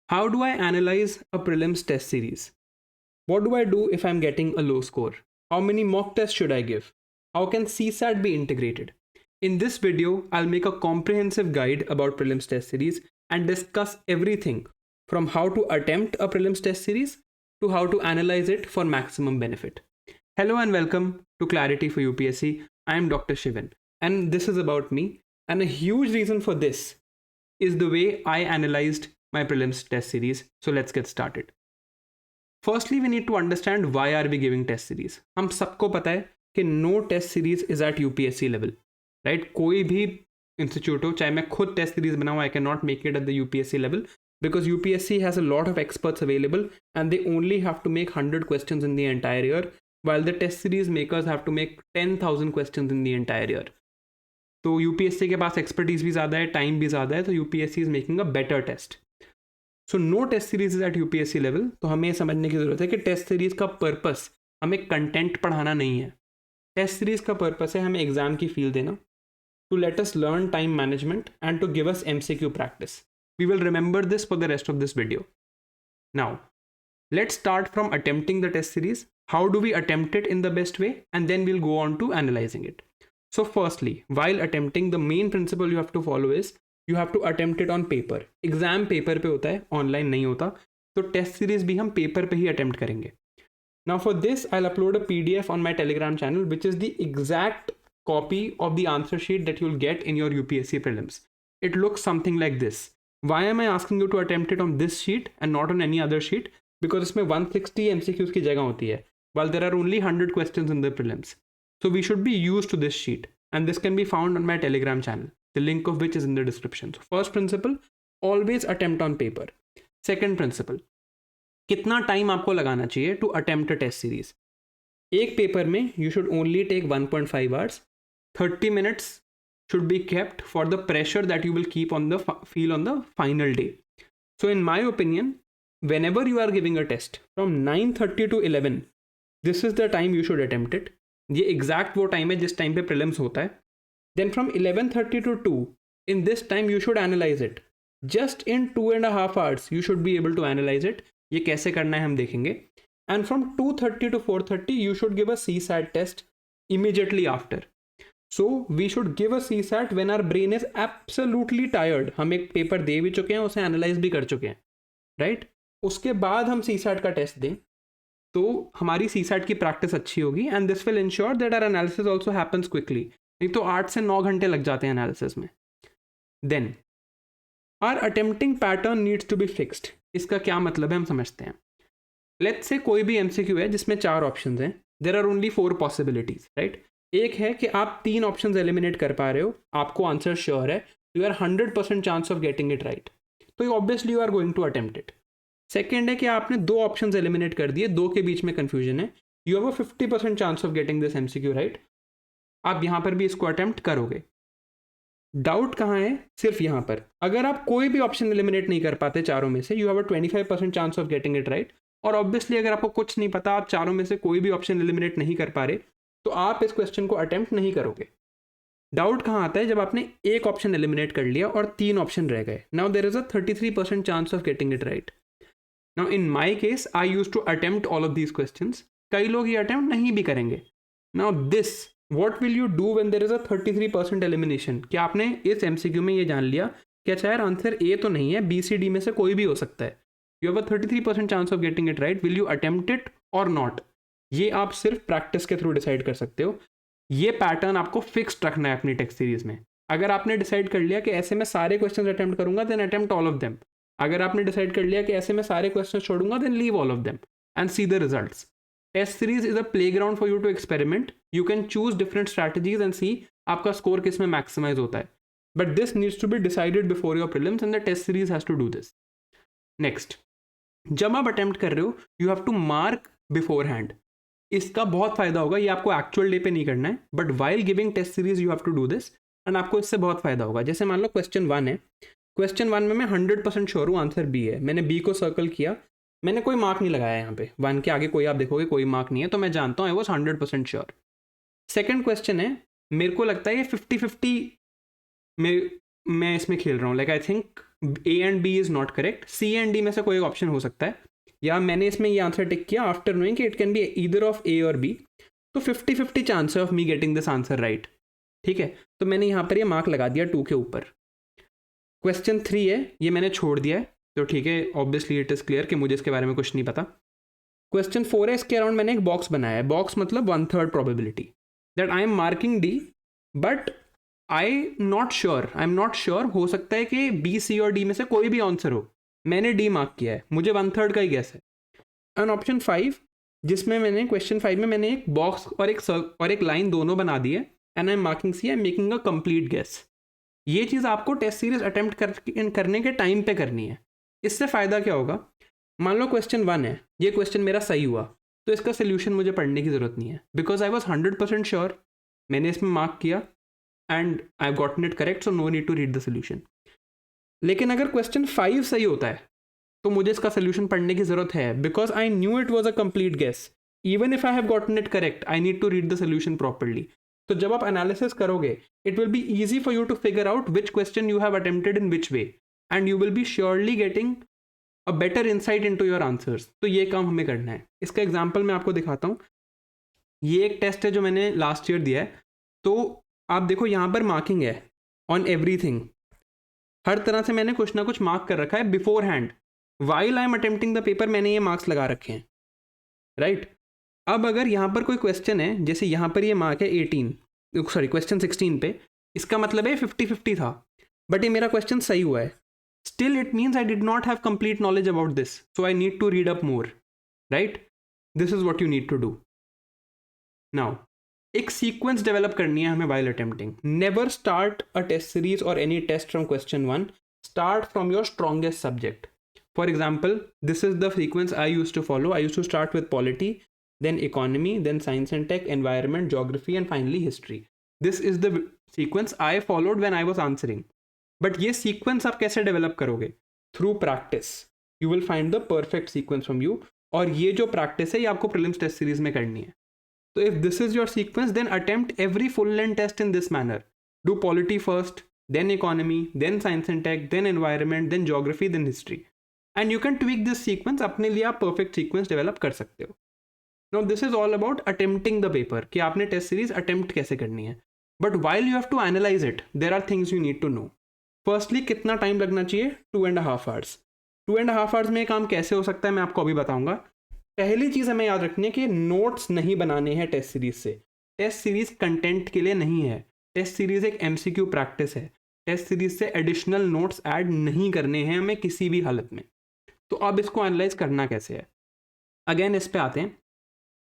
How do I analyze a prelims test series? What do I do if I'm getting a low score? How many mock tests should I give? How can CSAT be integrated? In this video, I'll make a comprehensive guide about prelims test series and discuss everything from how to attempt a prelims test series to how to analyze it for maximum benefit. Hello and welcome to Clarity for UPSC. I am Dr. Shivan and this is about me, and a huge reason for this is the way I analyzed my prelims test series. So let's get started. Firstly, we need to understand why are we giving test series. हम सबको पता है कि no test series is at UPSC level, right? कोई भी institute हो, चाहे मैं खुद टेस्ट सीरीज बनाऊँ, I cannot make it at the UPSC level because UPSC has a lot of experts available and they only have to make 100 questions in the entire year, while the test series makers have to make 10,000 questions in the entire year. तो UPSC के पास expertise भी ज़्यादा है, time भी ज़्यादा है, तो UPSC is making a better test. So no test series is at UPSC level. तो हमें समझने की ज़रूरत है कि टेस्ट सीरीज का पर्पस हमें कंटेंट पढ़ाना नहीं है. टेस्ट सीरीज का पर्पस है हमें एग्जाम की फील देना, to let us learn time management and to give us MCQ practice. We will remember this for the rest of this video. नाउ let's start from attempting the test series. How do we attempt it in the best way? And then we'll go on to analyzing it. So firstly, while attempting, the main principle you have to follow is you have to attempt it on paper. Exam paper पे होता है, online नहीं होता. तो test series भी हम paper पे ही attempt करेंगे. Now for this, I'll upload a PDF on my Telegram channel, which is the exact copy of the answer sheet that you'll get in your UPSC prelims. It looks something like this. Why am I asking you to attempt it on this sheet and not on any other sheet? Because इसमें 160 MCQs की जगह होती है, while there are only 100 questions in the prelims. So we should be used to this sheet, and this can be found on my Telegram channel, the link of which is in the description. So first principle, always attempt on paper. Second principle, कितना time आपको लगाना चाहिए to attempt a test series. एक paper में you should only take 1.5 hours. 30 minutes should be kept for the pressure that you will keep on the feel on the final day. So in my opinion, whenever you are giving a test from 9:30 to 11, this is the time you should attempt it. ये exact वो time है जिस time पे prelims होता है. Then from 11:30 to 2, in this time you should analyze it. Just in 2.5 hours you should be able to analyze it. ये कैसे करना है हम देखेंगे. And from 2:30 to 4:30 you should give a CSAT test immediately after. So we should give a CSAT when our brain is absolutely tired. हम एक paper दे भी चुके हैं, उसे एनालाइज भी कर चुके हैं, राइट? उसके बाद हम CSAT का टेस्ट दें तो हमारी CSAT की प्रैक्टिस अच्छी होगी, and this will ensure that our analysis also happens quickly. नहीं तो 8 से 9 घंटे लग जाते हैं एनालिसिस में. Then our attempting pattern needs to be fixed. इसका क्या मतलब है हम समझते हैं. लेट्स से कोई भी MCQ है जिसमें 4 ऑप्शंस हैं. There are only 4 possibilities, right? एक है कि आप 3 ऑप्शंस एलिमिनेट कर पा रहे हो, आपको आंसर श्योर है, you are 100% chance of getting it right, तो obviously you are going to attempt it. Second है कि आपने 2 ऑप्शंस एलिमिनेट कर दिए, 2 के बीच में कंफ्यूजन है, you have a 50% chance of getting this MCQ right. आप यहाँ पर भी इसको अटेम्प्ट करोगे. डाउट कहाँ है? सिर्फ यहाँ पर. अगर आप कोई भी ऑप्शन एलिमिनेट नहीं कर पाते चारों में से, you have a 25% chance of getting it right. और ऑब्वियसली अगर आपको कुछ नहीं पता, आप चारों में से कोई भी ऑप्शन एलिमिनेट नहीं कर पा रहे, तो आप इस क्वेश्चन को अटेम्प्ट नहीं करोगे. डाउट कहाँ आता है? जब आपने एक ऑप्शन एलिमिनेट कर लिया और 3 ऑप्शन रह गए. Now there is a 33% chance of getting it right. Now in my case, I used to attempt all of these questions. कई लोग ये attempt नहीं भी करेंगे. Now this, what will you do when there is a 33% elimination? क्या आपने इस MCQ में ये जान लिया कि अच्छा यार आंसर A तो नहीं है, B C D में से कोई भी हो सकता है. You have a 33% chance of getting it right. Will you attempt it or not? ये आप सिर्फ प्रैक्टिस के थ्रू डिसाइड कर सकते हो. ये पैटर्न आपको फिक्स्ड रखना है अपनी टेस्ट सीरीज में. अगर आपने डिसाइड कर लिया कि ऐसे में सारे क्वेश्चन अटेम्प्ट करूंगा, then attempt all of them. अगर आपने डिसाइड कर लिया कि ऐसे में सारे क्वेश्चन छोड़ूंगा, then leave all of them and see the results. Test series is a playground for you to experiment. You can choose different strategies and see आपका स्कोर किस में मैक्सिमाइज होता है. But this needs to be decided before your prelims and the test series has to do this. Next, जब आप attempt कर रहे हो, you have to mark beforehand. इसका बहुत फायदा होगा. ये आपको एक्चुअल डे पे नहीं करना है, but while giving test series you have to do this, and आपको इससे बहुत फायदा होगा. जैसे मान लो क्वेश्चन 1 है. क्वेश्चन 1 में मैं 100% श्योर हूँ आंसर B है. मैंने B को सर्कल किया, मैंने कोई मार्क नहीं लगाया यहाँ पे. 1 के आगे कोई आप देखोगे कोई मार्क नहीं है, तो मैं जानता हूँ I was 100% sure. Second question है, मेरे को लगता है ये 50-50 में मैं इसमें खेल रहा हूँ, like I think A and B is not correct, C and D में से कोई ऑप्शन हो सकता है, या मैंने इसमें ये आंसर टिक किया आफ्टर नोइंग कि it can be either of A और बी, तो 50-50 चांस है of me getting this answer right. ठीक है, तो मैंने यहाँ पर ये मार्क लगा दिया 2 के ऊपर। क्वेश्चन 3 है, ये मैंने छोड़ दिया है, तो ठीक है, ऑब्वियसली इट इज़ क्लियर कि मुझे इसके बारे में कुछ नहीं पता। क्वेश्चन 4 है, इसके अराउंड मैंने एक बॉक्स बनाया है, बॉक्स मतलब 1/3 probability that I am marking D, but I am not sure, हो सकता है कि बी, सी और डी में से कोई भी आंसर हो, मैंने डी मार्क किया है, मुझे 1/3 का ही गैस है। एंड ऑप्शन 5, जिसमें मैंने क्वेश्चन 5 में मैंने एक बॉक्स और एक लाइन दोनों बना दी है, and I am marking C, I am making a complete guess. ये चीज़ आपको टेस्ट सीरीज अटेम्प्ट करने के टाइम पे करनी है। इससे फ़ायदा क्या होगा, मान लो क्वेश्चन 1 है, ये क्वेश्चन मेरा सही हुआ, तो इसका सोल्यूशन मुझे पढ़ने की ज़रूरत नहीं है, बिकॉज आई वॉज 100% श्योर, मैंने इसमें मार्क किया and I have gotten it correct, so no need to read the solution. लेकिन अगर क्वेश्चन 5 सही होता है तो मुझे इसका सोल्यूशन पढ़ने की ज़रूरत है, because I knew it was a complete guess, even if I have gotten it correct, I need to read the solution properly. तो जब आप एनालिसिस करोगे, it will be easy for you to figure out which question you have attempted in which way, and you will be surely getting a better insight into your answers. तो ये काम हमें करना है। इसका एग्जांपल मैं आपको दिखाता हूँ। ये एक टेस्ट है जो मैंने लास्ट ईयर दिया है, तो आप देखो यहाँ पर मार्किंग है ऑन एवरीथिंग, हर तरह से मैंने कुछ ना कुछ मार्क कर रखा है before hand, while I am attempting the paper मैंने ये मार्क्स लगा रखे हैं, राइट। अब अगर यहाँ पर कोई क्वेश्चन है, जैसे यहाँ पर ये मार्क है क्वेश्चन 16 पे, इसका मतलब है 50-50 था, बट ये मेरा क्वेश्चन सही हुआ है, still it means I did not have complete knowledge about this, so I need to read up more, right? This is what you need to do. Now, एक sequence develop करनी है हमें while attempting. Never start a test series or any test from question 1. Start from your strongest subject. For example, this is the sequence I used to follow. I used to start with polity, then economy, then science and tech, environment, geography, and finally history. This is the sequence I followed when I was answering. But ये sequence आप कैसे develop करोगे? Through practice. You will find the perfect sequence from you, और ये जो practice है ये आपको प्रीलिम्स टेस्ट सीरीज में करनी है। तो if this is your sequence, then attempt every full length test in this manner. Do polity first, then economy, then science and tech, then environment, then geography, then history, and you can tweak this sequence. अपने लिए आप perfect sequence develop कर सकते हो। Now this is all about attempting the paper, कि आपने test series attempt कैसे करनी है। But while you have to analyse it, there are things you need to know. Firstly, कितना टाइम लगना चाहिए? 2.5 आवर्स। 2.5 आवर्स में काम कैसे हो सकता है मैं आपको अभी बताऊंगा। पहली चीज़ हमें याद रखनी है कि नोट्स नहीं बनाने हैं टेस्ट सीरीज से। टेस्ट सीरीज कंटेंट के लिए नहीं है, टेस्ट सीरीज एक MCQ प्रैक्टिस है। टेस्ट सीरीज से एडिशनल नोट्स ऐड नहीं करने हैं हमें किसी भी हालत में। तो अब इसको एनालाइज करना कैसे है, अगेन इस पे आते हैं।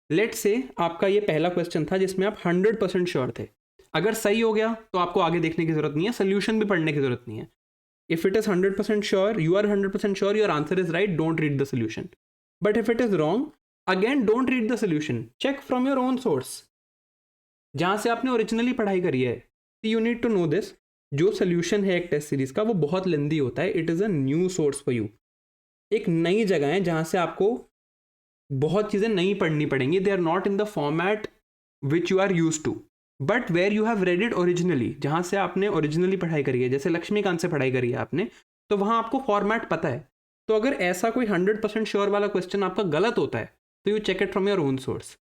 लेट्स से आपका ये पहला क्वेश्चन था जिसमें आप 100% श्योर थे। अगर सही हो गया तो आपको आगे देखने की जरूरत नहीं है, सोल्यूशन भी पढ़ने की जरूरत नहीं है। If it is 100% sure, you are 100% sure your answer is right, don't read the solution. But if it is wrong, again don't read the solution, check from your own source, जहां से आपने originally पढ़ाई करी है। You need to know this. जो solution है एक test series का वो बहुत लेंदी होता है। It is a new source for you, एक नई जगह है जहां से आपको बहुत चीज़ें नहीं पढ़नी पड़ेंगी। They are not in the format which you are use to, but where you have read it originally, जहाँ से आपने ओरिजिनली पढ़ाई करी है, जैसे लक्ष्मीकांत से पढ़ाई करी है आपने, तो वहाँ आपको फॉर्मेट पता है। तो अगर ऐसा कोई 100% श्योर वाला क्वेश्चन आपका गलत होता है तो you check it from your own source.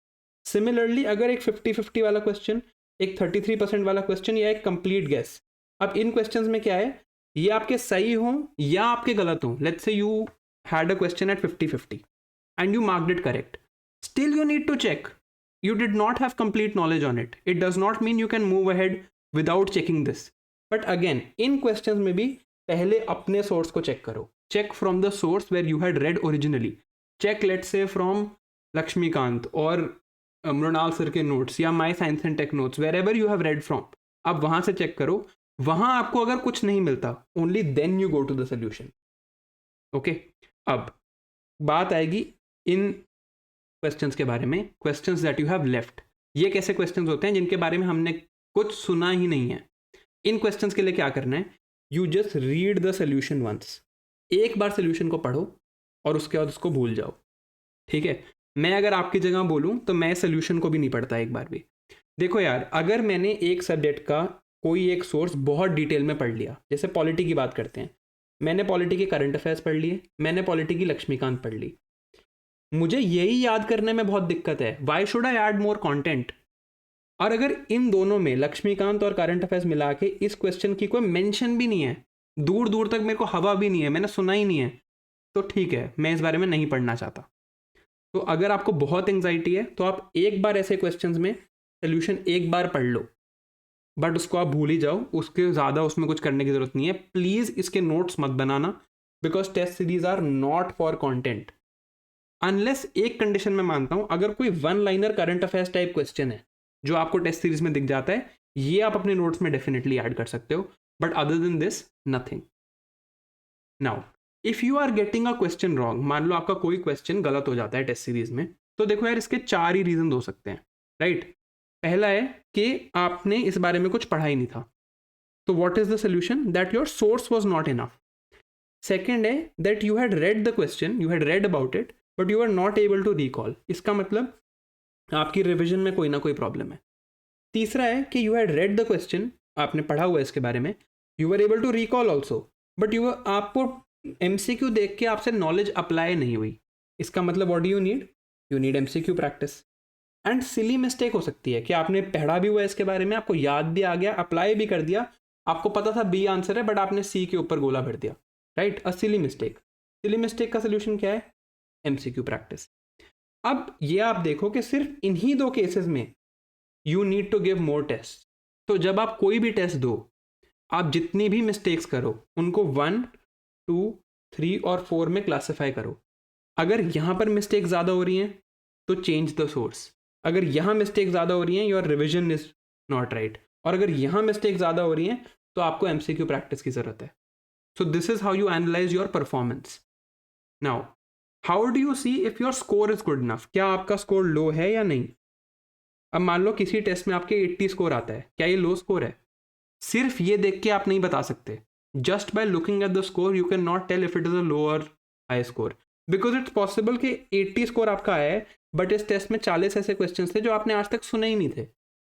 Similarly, अगर एक 50-50 वाला क्वेश्चन, एक 33% वाला क्वेश्चन, या एक कंप्लीट गेस, अब इन क्वेश्चंस में क्या है, ये आपके सही हों या आपके गलत हों। Let's say you had a question at 50-50 and you marked it correct, still you need to check. You did not have complete knowledge on it. It does not mean you can move ahead without checking this. But again, in questions में भी पहले अपने source को check करो. Check from the source where you had read originally. Check, let's say, from Lakshmikant or Mrinal sir के notes या My Science and Tech notes, wherever you have read from. अब वहाँ से check करो, वहाँ आपको अगर कुछ नहीं मिलता, only then you go to the solution. Okay? अब बात आएगी इन क्वेश्चंस के बारे में, questions that you have left. ये कैसे क्वेश्चंस होते हैं जिनके बारे में हमने कुछ सुना ही नहीं है। इन क्वेश्चंस के लिए क्या करना है, you just read the solution once. एक बार सोल्यूशन को पढ़ो और उसके बाद उसको भूल जाओ, ठीक है। मैं अगर आपकी जगह बोलूँ तो मैं सोल्यूशन को भी नहीं पढ़ता एक बार भी। देखो यार, अगर मैंने एक सब्जेक्ट का कोई एक सोर्स बहुत डिटेल में पढ़ लिया, जैसे पॉलिटी की बात करते हैं, मैंने पॉलिटी के करंट अफेयर्स पढ़ लिए, मैंने पॉलिटी की लक्ष्मीकांत पढ़ ली, मुझे यही याद करने में बहुत दिक्कत है, why should I add more content? और अगर इन दोनों में लक्ष्मीकांत और करंट अफेयर्स मिला के इस क्वेश्चन की कोई मेंशन भी नहीं है, दूर दूर तक मेरे को हवा भी नहीं है, मैंने सुना ही नहीं है, तो ठीक है, मैं इस बारे में नहीं पढ़ना चाहता। तो अगर आपको बहुत एंग्जाइटी है तो आप एक बार ऐसे क्वेश्चंस में सोल्यूशन एक बार पढ़ लो, बट उसको आप भूल ही जाओ, उसके ज़्यादा उसमें कुछ करने की ज़रूरत नहीं है। प्लीज़ इसके नोट्स मत बनाना, because test series are not for content. Unless एक कंडीशन में मानता हूं, अगर कोई one liner current affairs type question है जो आपको टेस्ट सीरीज में दिख जाता है, ये आप अपने नोट्स में डेफिनेटली ऐड कर सकते हो, but other than this nothing. Now if you are getting a question wrong, मान लो आपका कोई क्वेश्चन गलत हो जाता है टेस्ट सीरीज में, तो देखो यार, इसके 4 ही रीजन हो सकते हैं, राइट? पहला है कि आपने इस बारे में कुछ पढ़ा ही नहीं था, तो what is the solution? That your source was not enough. Second है that you had read the question, you had read about it, but you are not able to recall. इसका मतलब आपकी रिविजन में कोई ना कोई प्रॉब्लम है। तीसरा है कि you had read the question, आपने पढ़ा हुआ है इसके बारे में, you are able to recall also, but आपको एमसीक्यू देख के आपसे नॉलेज अप्लाई नहीं हुई। इसका मतलब what do you need? You need MCQ practice. And silly mistake हो सकती है कि आपने पढ़ा भी हुआ है इसके बारे में, आपको याद भी आ गया, अप्लाई भी कर दिया, आपको पता था बी आंसर है, बट आपने सी के ऊपर गोला भर दिया, राइट? अ सिली मिस्टेक। सिली मिस्टेक का सोल्यूशन क्या है? MCQ practice. अब ये आप देखो कि सिर्फ इन्हीं 2 केसेस में you need to give more test. तो जब आप कोई भी टेस्ट दो, आप जितनी भी मिस्टेक्स करो उनको 1, 2, 3 और 4 में क्लासिफाई करो। अगर यहाँ पर मिस्टेक ज़्यादा हो रही हैं तो चेंज द सोर्स। अगर यहाँ मिस्टेक ज़्यादा हो रही हैं, your revision is not right. और अगर यहाँ मिस्टेक ज़्यादा हो रही हैं तो आपको एमसीक्यू प्रैक्टिस की ज़रूरत है। So this is how you analyse your performance. Now how do you see if your score is good enough? क्या आपका स्कोर लो है या नहीं? अब मान लो किसी टेस्ट में आपके 80 स्कोर आता है, क्या ये लो स्कोर है? सिर्फ ये देख के आप नहीं बता सकते। Just by looking at the score you can not tell if it is a low और high score, because it's possible कि 80 स्कोर आपका आया है, बट इस टेस्ट में 40 ऐसे क्वेश्चन थे जो आपने आज तक सुने ही नहीं थे,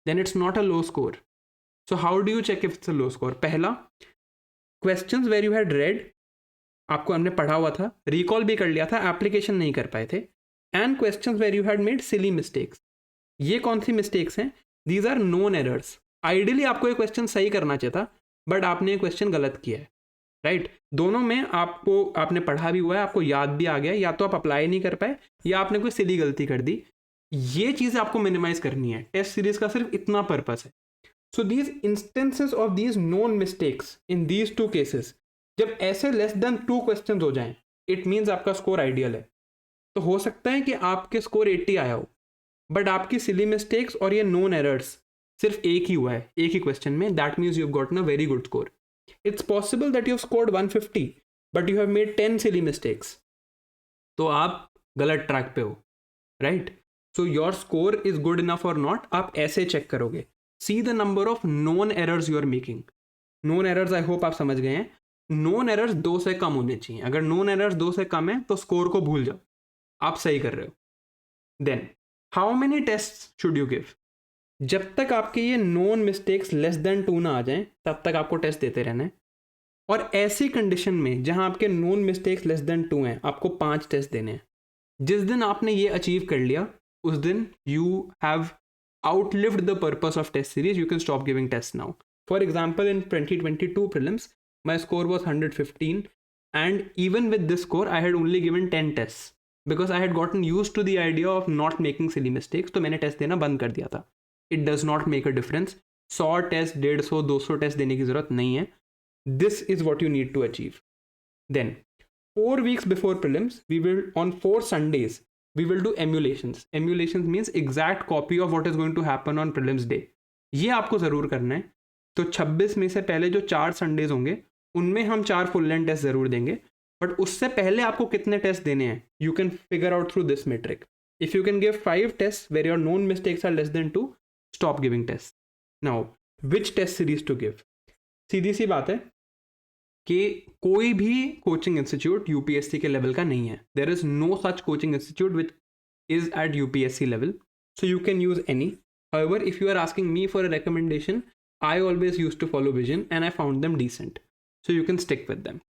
then it's not a low score. So how do you check if it's a low score? पहला, questions where you had read, आपको हमने पढ़ा हुआ था, रिकॉल भी कर लिया था, एप्लीकेशन नहीं कर पाए थे, and questions where you had made silly mistakes. ये कौन सी मिस्टेक्स हैं? These are known errors. Ideally आपको ये क्वेश्चन सही करना चाहिए था, बट आपने ये क्वेश्चन गलत किया है, राइट? दोनों में आपने पढ़ा भी हुआ है, आपको याद भी आ गया, या तो आप अप्लाई नहीं कर पाए या आपने कोई सिली गलती कर दी। ये चीज़ आपको मिनिमाइज करनी है। टेस्ट सीरीज का सिर्फ इतना पर्पस है। So these instances of these known mistakes in these 2 cases, जब ऐसे लेस देन 2 क्वेश्चन हो जाएं, इट मीन्स आपका स्कोर आइडियल है। तो हो सकता है कि आपके स्कोर 80 आया हो, बट आपकी सिली मिस्टेक्स और ये नोन एरर्स सिर्फ एक ही हुआ है, एक ही क्वेश्चन में, that means you have gotten a very good score. It's possible that you have scored 150 but you have made 10 silly mistakes, तो आप गलत ट्रैक पे हो, right? So your score is good enough और नॉट, आप ऐसे check करोगे। See the number of known errors you are making. Known errors I hope आप समझ गए हैं। नोन एरर्स 2 से कम होने चाहिए। अगर नोन एरर्स 2 से कम है तो स्कोर को भूल जाओ, आप सही कर रहे हो। Then how many test should you give? जब तक आपके ये नोन मिस्टेक्स लेस देन 2 ना आ जाएं, तब तक आपको टेस्ट देते रहना है। और ऐसी कंडीशन में जहां आपके नोन मिस्टेक्स लेस देन 2 हैं, आपको 5 टेस्ट देने हैं। जिस दिन आपने ये अचीव कर लिया, उस दिन you have outlived the purpose of test series. You can stop giving tests now. For example, in 2022 prelims, my score was 115, and even with this score, I had only given 10 tests because I had gotten used to the idea of not making silly mistakes. तो मैंने test देना बंद कर दिया था. It does not make a difference. 100 test, 150, 200 test देने की जरूरत नहीं है. This is what you need to achieve. Then 4 weeks before prelims, we will on 4 Sundays. We will do emulations. Emulations means exact copy of what is going to happen on prelims day. ये आपको ज़रूर करना है. तो 26 में से पहले जो 4 संडेज होंगे, उनमें हम 4 फुल लेंथ टेस्ट ज़रूर देंगे. बट उससे पहले आपको कितने टेस्ट देने हैं, you can figure out through this metric. If you can give 5 test where your known mistakes are less than 2, stop giving test. Now which test series to give? सीधी सी बात है कि कोई भी कोचिंग इंस्टीट्यूट यूपीएससी के level का नहीं है. There is no such coaching institute which is at UPSC level, so you can use any. However, if you are asking me for a recommendation, I always used to follow Vision and I found them decent. So you can stick with them.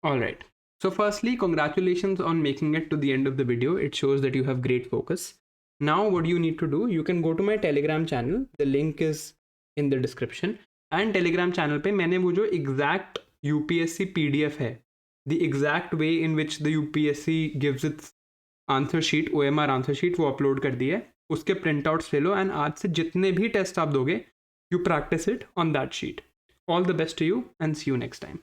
All right. So firstly, congratulations on making it to the end of the video. It shows that you have great focus. Now what you need to do, you can go to my Telegram channel. The link is in the description. And Telegram channel पे मैंने वो जो exact UPSC PDF है, the exact way in which the UPSC gives its answer sheet, OMR answer sheet, वो upload कर दी है. उसके print outs ले लो एंड आज से जितने भी टेस्ट आप दोगे, you practice it on that sheet. All the best to you and see you next time.